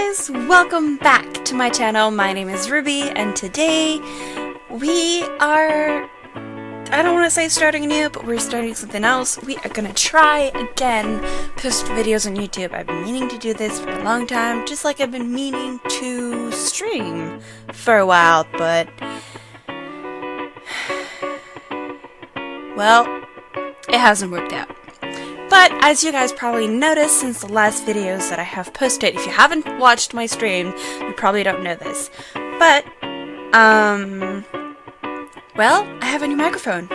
guys, welcome back to my channel. My name is Ruby, and today we are, I don't want to say starting new, but we're starting something else. We are gonna try again post videos on YouTube. I've been meaning to do this for a long time, just like I've been meaning to stream for a while, but well, it hasn't worked out. But as you guys probably noticed since the last videos that I have posted, if you haven't watched my stream, you probably don't know this. But, well, I have a new microphone.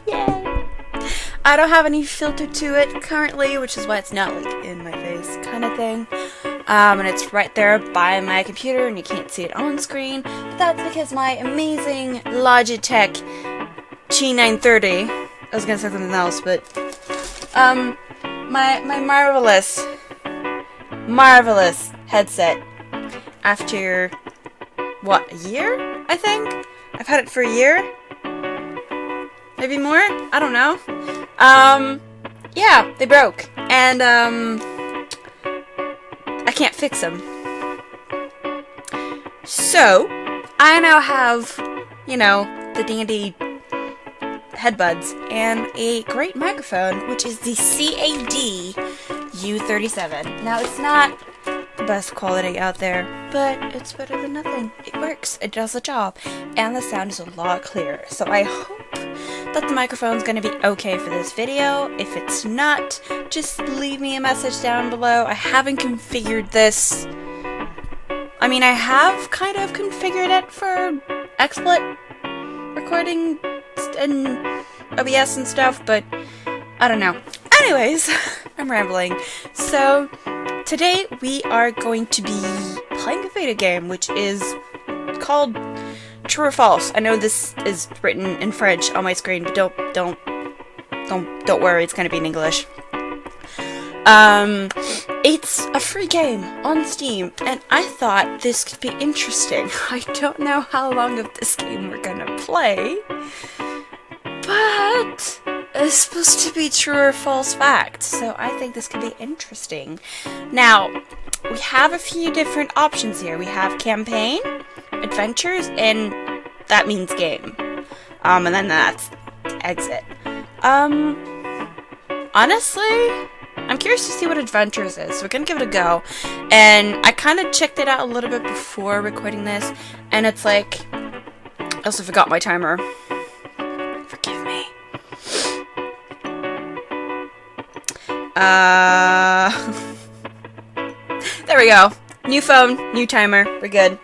Yay! I don't have any filter to it currently, which is why it's not like in my face kind of thing. And it's right there by my computer and you can't see it on screen. But that's because my amazing Logitech G930, I was gonna say something else, but my marvelous headset. After what, a year? I think I've had it for a year, maybe more. I don't know. Yeah, they broke, and I can't fix them. So I now have, you know, the dandy headbuds and a great microphone, which is the CAD U37. Now, it's not the best quality out there, but it's better than nothing. It works, it does the job, and the sound is a lot clearer. So I hope that the microphone's going to be okay for this video. If it's not, just leave me a message down below. I haven't configured this. I mean, I have kind of configured it for XSplit recording and OBS and stuff, but I don't know. Anyways, I'm rambling. So today we are going to be playing a video game, which is called True or False. I know this is written in French on my screen, but don't worry, it's gonna be in English. It's a free game on Steam, and I thought this could be interesting. I don't know how long of this game we're gonna play, but it's supposed to be true or false fact, so I think this could be interesting. Now, we have a few different options here. We have campaign, adventures, and that means game. And then that's exit. Honestly, I'm curious to see what adventures is, so we're gonna give it a go. And I kind of checked it out a little bit before recording this, and it's like, I also forgot my timer. Forgive me. There we go. New phone, new timer, we're good.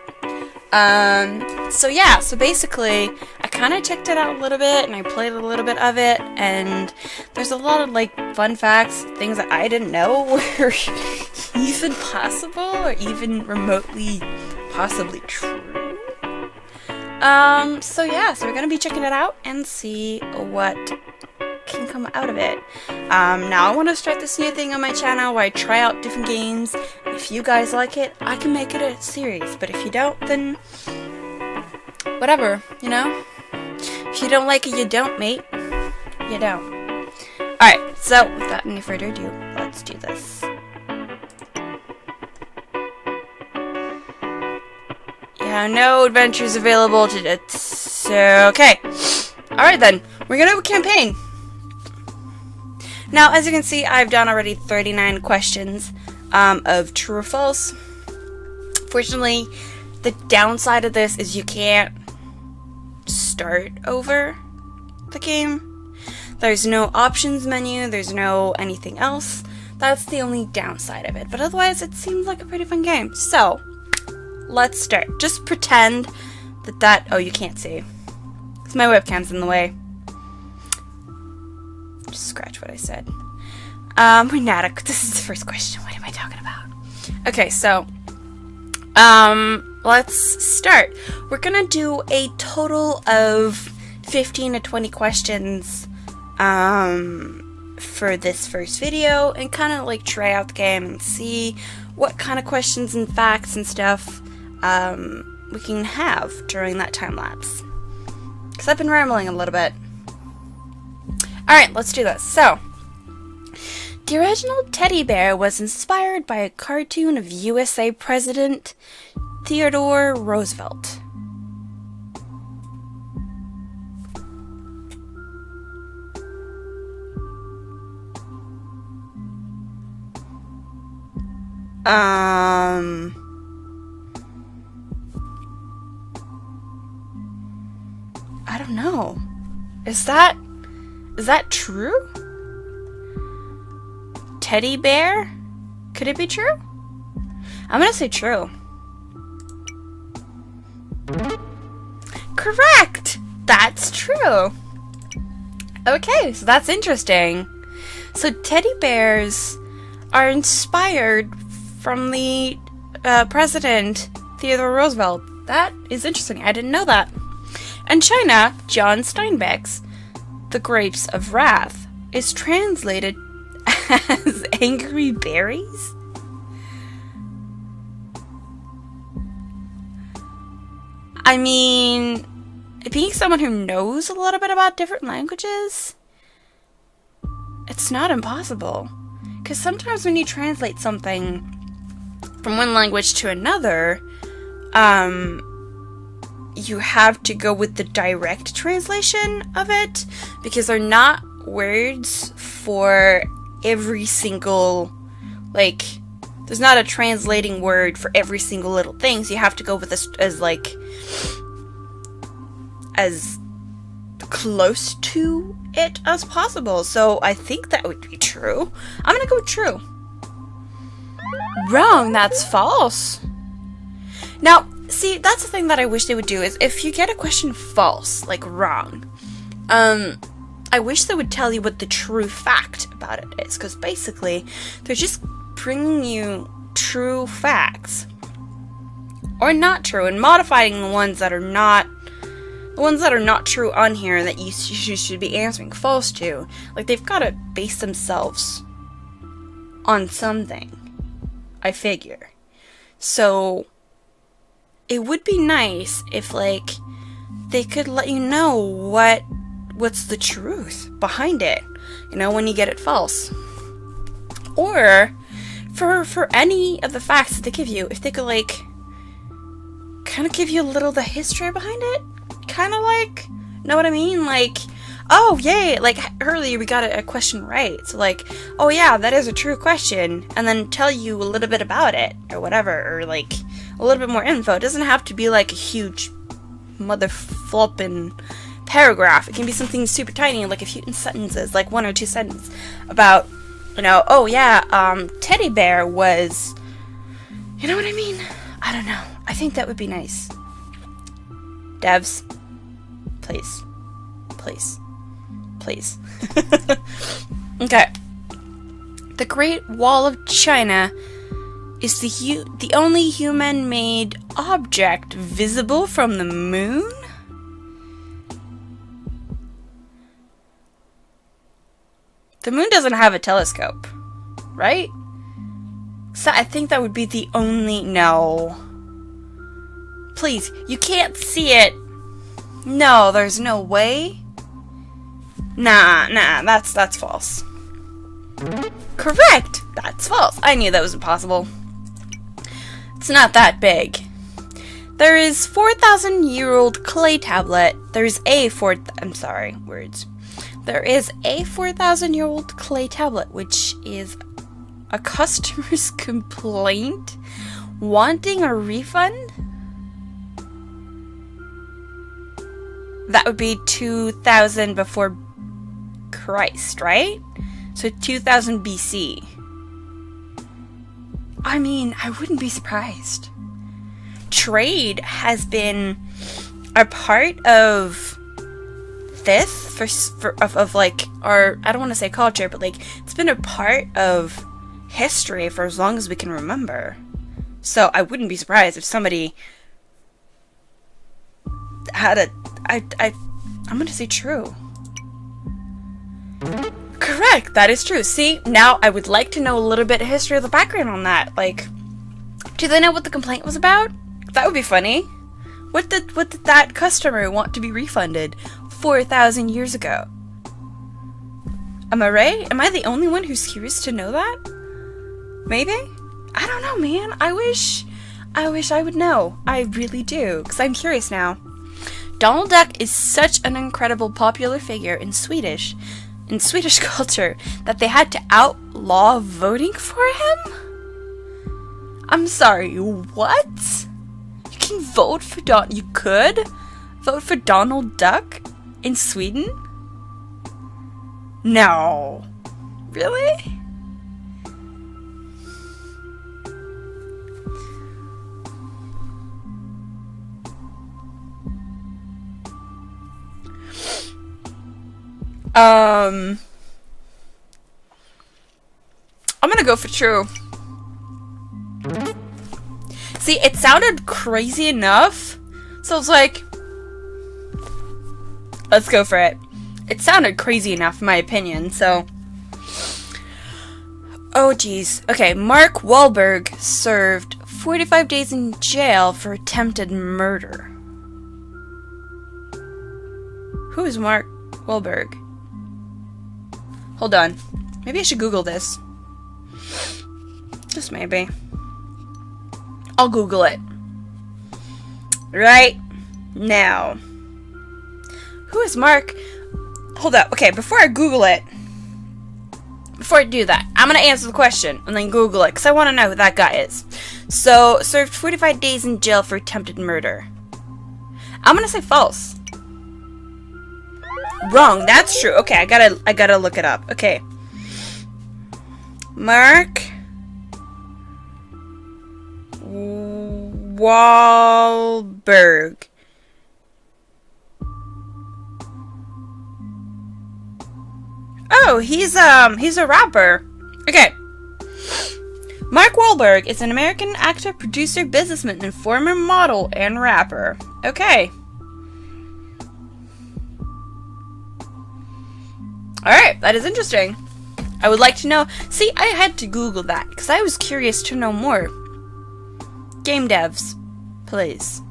So yeah, so basically, I kind of checked it out a little bit, and I played a little bit of it, and there's a lot of, like, fun facts, things that I didn't know were even possible, or even remotely possibly true. So yeah, so we're gonna be checking it out and see what can come out of it. Now I want to start this new thing on my channel where I try out different games. If you guys like it, I can make it a series, but if you don't, then whatever, you know? If you don't like it, you don't, mate. You don't. Alright, so without any further ado, let's do this. Yeah, no adventures available to it. So, okay. Alright then, we're gonna do a campaign. Now, as you can see, I've done already 39 questions of true or false. Fortunately, the downside of this is you can't start over the game. There's no options menu, there's no anything else. That's the only downside of it. But otherwise, it seems like a pretty fun game. So, let's start. Just pretend that oh, you can't see. Because my webcam's in the way. Just scratch what I said. This is the first question. What am I talking about? Okay, so, let's start. We're gonna do a total of 15 to 20 questions, for this first video, and kind of like try out the game and see what kind of questions and facts and stuff, we can have during that time lapse. Because I've been rambling a little bit. Alright, let's do this. So, The original teddy bear was inspired by a cartoon of USA President Theodore Roosevelt. I don't know. Is that true? Teddy bear? Could it be true? I'm gonna say true. Correct! That's true. Okay, so that's interesting. So teddy bears are inspired from the President Theodore Roosevelt. That is interesting. I didn't know that. In China, John Steinbeck's The Grapes of Wrath is translated as angry berries? I mean, being someone who knows a little bit about different languages, it's not impossible. Because sometimes when you translate something from one language to another, you have to go with the direct translation of it, because they're not words for every single, like, there's not a translating word for every single little thing, so you have to go with this as close to it as possible. So I think that would be true. I'm gonna go with true. Wrong, that's false. Now, see, that's the thing that I wish they would do, is if you get a question false, like wrong, I wish they would tell you what the true fact about it is, because basically, they're just bringing you true facts, or not true, and modifying the ones that are not true on here, and that you should be answering false to. Like, they've got to base themselves on something, I figure. So it would be nice if, like, they could let you know what's the truth behind it, you know, when you get it false. Or for any of the facts that they give you, if they could, like, kind of give you a little the history behind it, kind of like, know what I mean? Like, oh, yay, like, earlier we got a question right, so, like, oh yeah, that is a true question, and then tell you a little bit about it, or whatever, or, like, a little bit more info. It doesn't have to be, like, a huge mother-flopping paragraph. It can be something super tiny, like a few sentences, like 1 or 2 sentences, about, you know, oh yeah, teddy bear was, you know what I mean? I don't know. I think that would be nice. Devs, please. Please. Please. Okay. The Great Wall of China is the only human-made object visible from the moon? The moon doesn't have a telescope, right? So I think that would be the only... No. Please, you can't see it. No, there's no way. Nah, that's false. Correct! That's false. I knew that was impossible. It's not that big. There is 4,000-year-old clay tablet. There is a 4,000-year-old clay tablet, which is a customer's complaint wanting a refund. That would be 2000 before Christ, right? So 2000 BC. I mean, I wouldn't be surprised. Trade has been a part of this of like our, I don't want to say culture, but like it's been a part of history for as long as we can remember. So I wouldn't be surprised if somebody had a I'm gonna say true. Correct, that is true. See, now I would like to know a little bit of history of the background on that. Like, do they know what the complaint was about? That would be funny. What did that customer want to be refunded 4,000 years ago? Am I right? Am I the only one who's curious to know that? Maybe? I don't know, man. I wish I would know. I really do, because I'm curious now. Donald Duck is such an incredible popular figure in Swedish culture that they had to outlaw voting for him? I'm sorry, what? You can vote for you could vote for Donald Duck in Sweden? No. Really? I'm gonna go for true. See, it sounded crazy enough, so I was like, let's go for it. It sounded crazy enough, in my opinion, so. Oh, geez. Okay, Mark Wahlberg served 45 days in jail for attempted murder. Who is Mark Wahlberg? Hold on. Maybe I should Google this. Just maybe. I'll Google it. Right now. Who is Mark? Hold up. Okay, before I Google it, before I do that, I'm going to answer the question and then Google it because I want to know who that guy is. So, served 45 days in jail for attempted murder. I'm going to say false. Wrong. That's true. Okay, I gotta look it up. Okay. Mark Wahlberg. Oh, he's a rapper. Okay. Mark Wahlberg is an American actor, producer, businessman, and former model and rapper. Okay. Alright, that is interesting. I would like to know. See, I had to Google that because I was curious to know more. Game devs, please.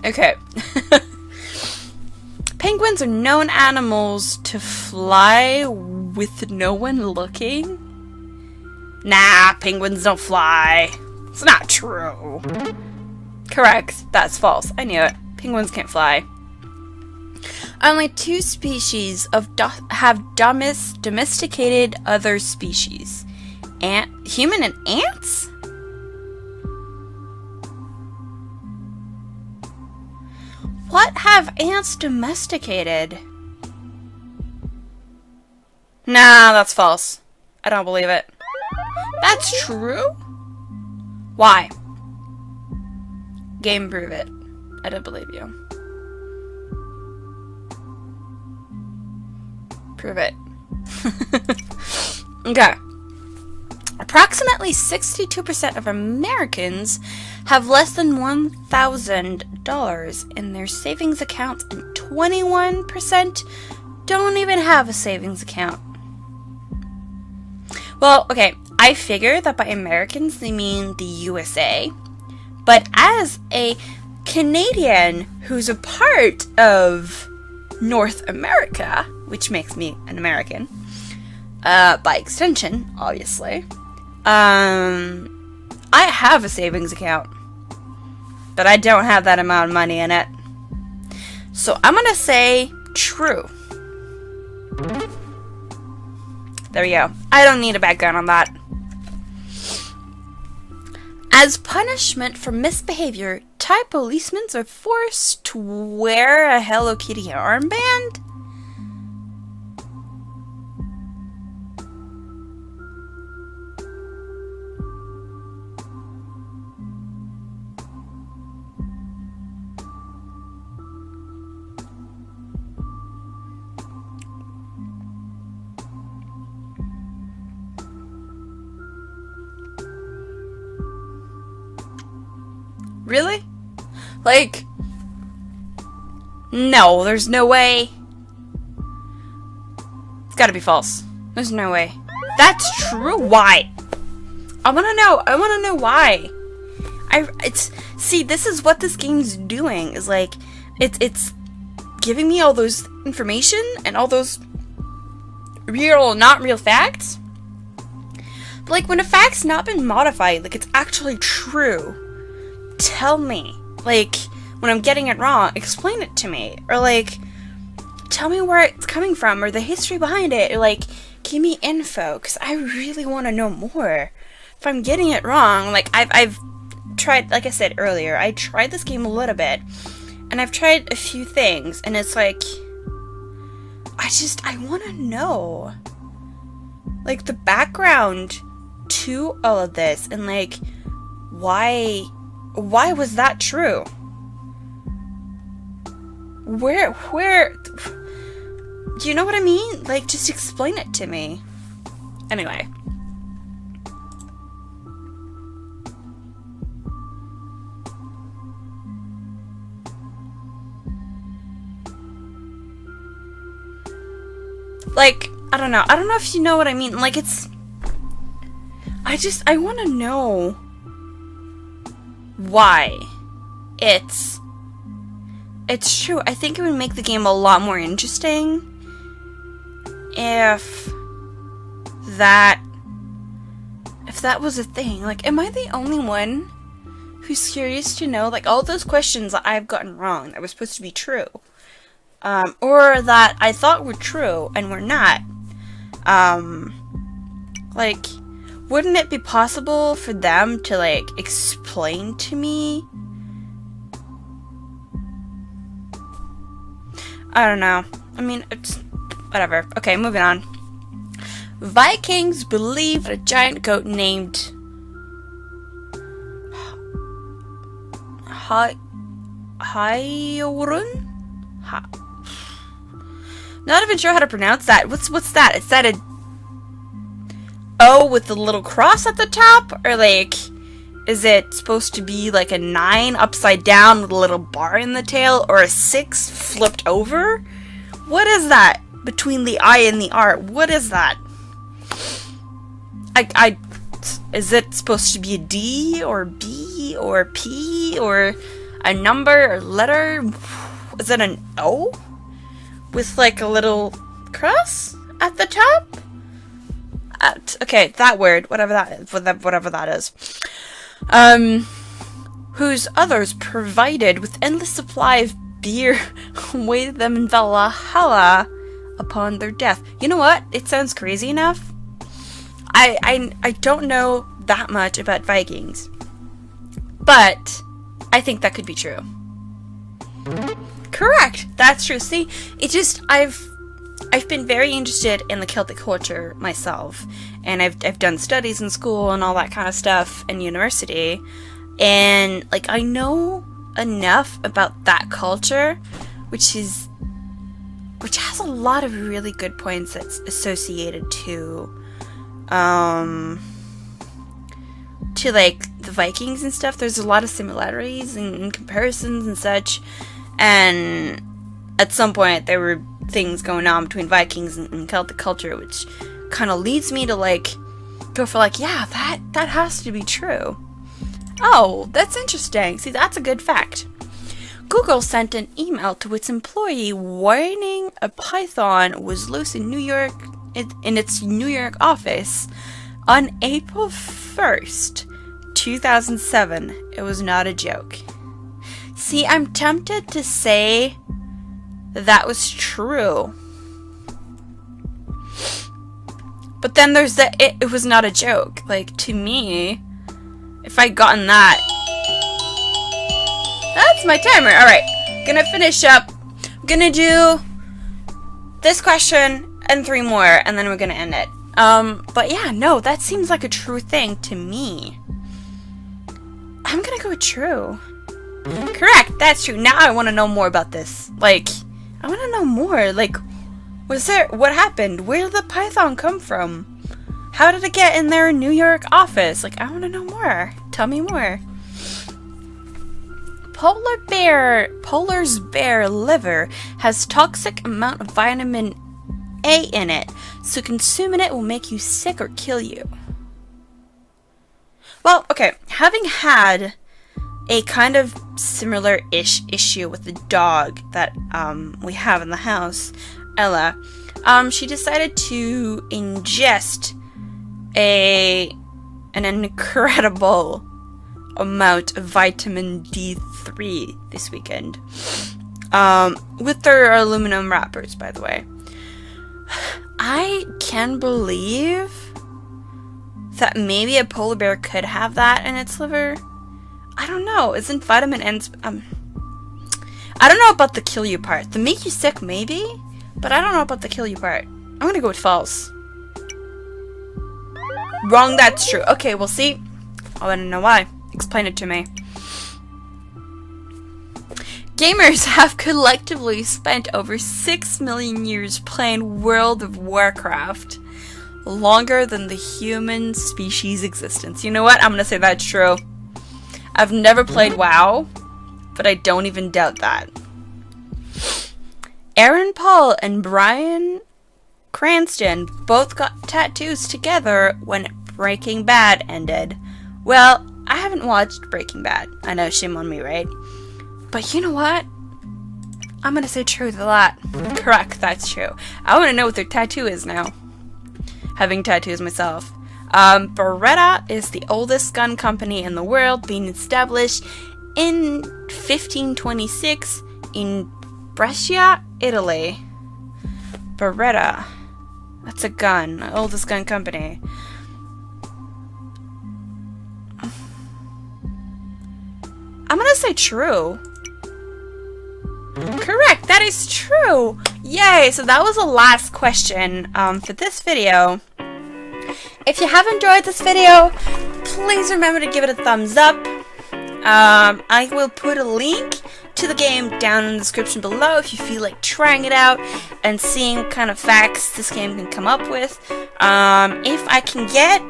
Okay. Penguins are known animals to fly with no one looking. Nah, penguins don't fly. It's not true. Correct. That's false. I knew it. Penguins can't fly. Only 2 species have domesticated other species. Human and ants? What have ants domesticated? Nah, that's false. I don't believe it. That's true? Why? Game, prove it. I don't believe you. Prove it. Okay. Approximately 62% of Americans have less than $1,000 in their savings accounts, and 21% don't even have a savings account. Well, okay, I figure that by Americans they mean the USA, but as a Canadian who's a part of North America, which makes me an American, by extension, obviously, I have a savings account, but I don't have that amount of money in it. So I'm gonna say true. There we go. I don't need a background on that. As punishment for misbehavior, Thai policemen are forced to wear a Hello Kitty armband? Really? Like, no, there's no way. It's gotta be false. There's no way. That's true? Why? I wanna know why. See, this is what this game's doing, is like, it's giving me all those information and all those real, not real facts. But, like, when a fact's not been modified, like, it's actually true, tell me. Like, when I'm getting it wrong, explain it to me. Or, like, tell me where it's coming from, or the history behind it. Or, like, give me info, because I really want to know more. If I'm getting it wrong, like, I've tried, like I said earlier, I tried this game a little bit, and I've tried a few things, and it's like, I want to know, like, the background to all of this, and, like, why was that true? Where, do you know what I mean? Like, just explain it to me. Anyway. Like, I don't know if you know what I mean. Like, I want to know why it's true. I think it would make the game a lot more interesting if that was a thing. Like, am I the only one who's curious to know, like, all those questions that I've gotten wrong that were supposed to be true? Or that I thought were true and were not. Like, wouldn't it be possible for them to, like, explain to me? I don't know. I mean, it's whatever. Okay, moving on. Vikings believed a giant goat named Hyorun? Not even sure how to pronounce that. What's that? Is that a O with the little cross at the top? Or, like, is it supposed to be like a 9 upside down with a little bar in the tail? Or a 6 flipped over? What is that between the I and the R? What is that? Is it supposed to be a D or B or P or a number or letter? Is it an O? With, like, a little cross at the top? Okay, that word, whatever that is. Whose others provided with endless supply of beer awaited them in Valhalla upon their death. You know what? It sounds crazy enough. I don't know that much about Vikings, but I think that could be true. Correct. That's true. See, it just I've been very interested in the Celtic culture myself, and I've done studies in school and all that kind of stuff in university, and, like, I know enough about that culture, which has a lot of really good points that's associated to like the Vikings and stuff. There's a lot of similarities and comparisons and such. And at some point, there were things going on between Vikings and Celtic culture, which kind of leads me to, like, go for, like, yeah, that has to be true. Oh, that's interesting. See, that's a good fact. Google sent an email to its employee warning a python was loose in New York, in its New York office on April 1st, 2007. It was not a joke. See, I'm tempted to say that was true. But then there's the it was not a joke. Like, to me, if I'd gotten that... That's my timer. Alright, gonna finish up. I'm gonna do this question and 3 more, and then we're gonna end it. But yeah, no, that seems like a true thing to me. I'm gonna go with true. Correct, that's true. Now I want to know more about this. Like, I want to know more. Like, what happened? Where did the python come from? How did it get in their New York office? Like, I want to know more. Tell me more. Polar's bear liver has toxic amount of vitamin A in it, so consuming it will make you sick or kill you. Well, okay, having had a kind of similar-ish issue with the dog that we have in the house, Ella, she decided to ingest an incredible amount of vitamin D3 this weekend. With their aluminum wrappers, by the way. I can believe that maybe a polar bear could have that in its liver. I don't know. Isn't vitamin N... I don't know about the kill you part. The make you sick, maybe? But I don't know about the kill you part. I'm gonna go with false. Wrong, that's true. Okay, we'll see. I wanna know why. Explain it to me. Gamers have collectively spent over 6 million years playing World of Warcraft. Longer than the human species' existence. You know what? I'm gonna say that's true. I've never played WoW, but I don't even doubt that. Aaron Paul and Bryan Cranston both got tattoos together when Breaking Bad ended. Well, I haven't watched Breaking Bad. I know, shame on me, right? But you know what? I'm gonna say true to that. Correct, that's true. I wanna know what their tattoo is now. Having tattoos myself. Beretta is the oldest gun company in the world, being established in 1526 in Brescia, Italy. Beretta. That's a gun. Oldest gun company. I'm gonna say true. Correct, that is true! Yay! So that was the last question for this video. If you have enjoyed this video, please remember to give it a thumbs up. I will put a link to the game down in the description below if you feel like trying it out and seeing what kind of facts this game can come up with. If I can get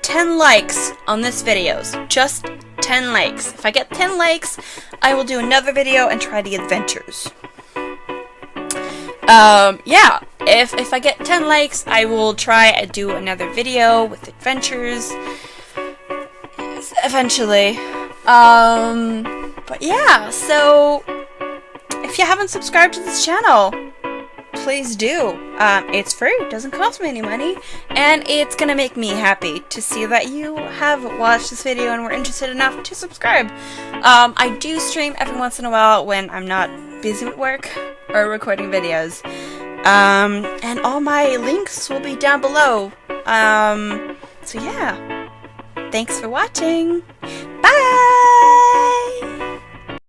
10 likes on this video, just 10 likes. If I get 10 likes, I will do another video and try the adventures. Yeah, if I get 10 likes, I will try and do another video with adventures eventually. But yeah, so if you haven't subscribed to this channel, please do. It's free, it doesn't cost me any money, and it's gonna make me happy to see that you have watched this video and were interested enough to subscribe. I do stream every once in a while when I'm not busy with work or recording videos. And all my links will be down below. So yeah, thanks for watching. Bye!